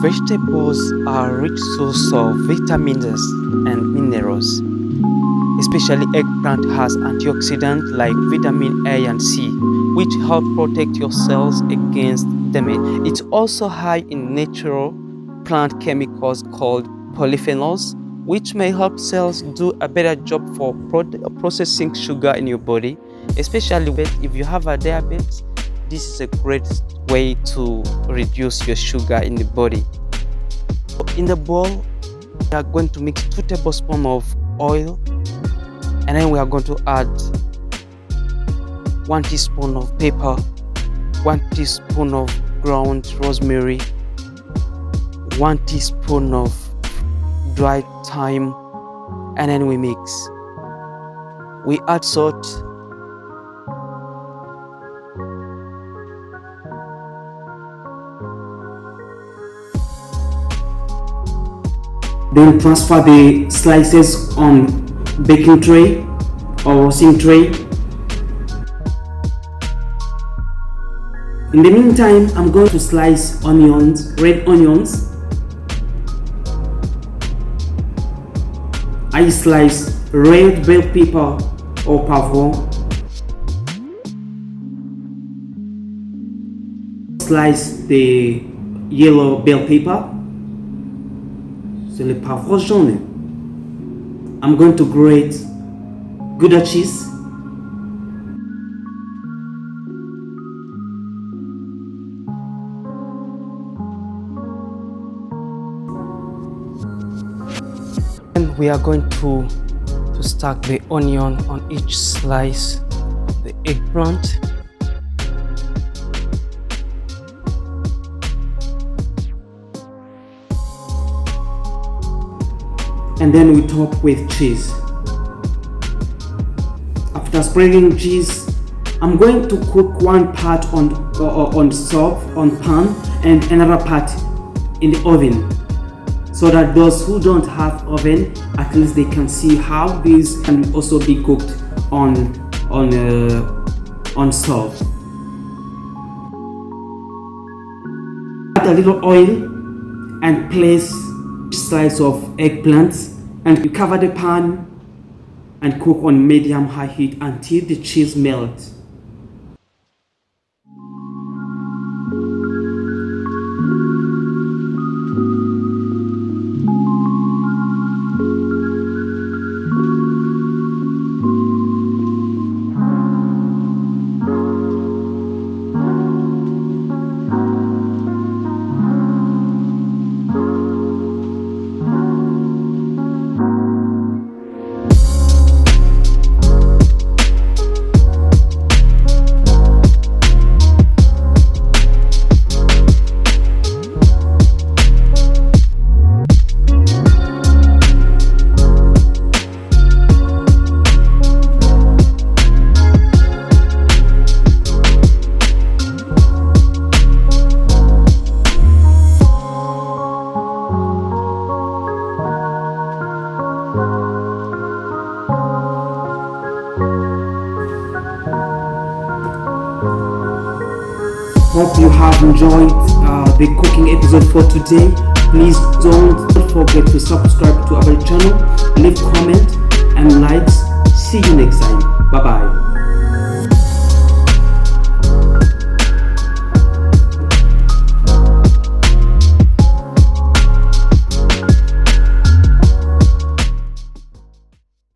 Vegetables are a rich source of vitamins and minerals. Especially eggplant has antioxidants like vitamin A and C, which help protect your cells against damage. It's also high in natural plant chemicals called polyphenols, which may help cells do a better job for processing sugar in your body, especially if you have a diabetes. This is a great way to reduce your sugar in the body. In the bowl, we are going to mix 2 tablespoons of oil, and then we are going to add 1 teaspoon of pepper, 1 teaspoon of ground rosemary, 1 teaspoon of dried thyme, and then we mix. We add salt. Then transfer the slices on baking tray or roasting tray. In the meantime, I'm going to slice onions, red onions. I slice red bell pepper or pavron. Slice the yellow bell pepper. C'est le poivron jaune. I'm going to grate Gouda cheese. And we are going to stack the onion on each slice of the eggplant. And then we top with cheese. After spreading cheese, I'm going to cook one part on stove, on pan, and another part in the oven, so that those who don't have oven, at least they can see how this can also be cooked on stove. Add a little oil and place slice of eggplants, and you cover the pan and cook on medium-high heat until the cheese melts. Hope you have enjoyed the cooking episode for today. Please don't forget to subscribe to our channel, leave comment and likes.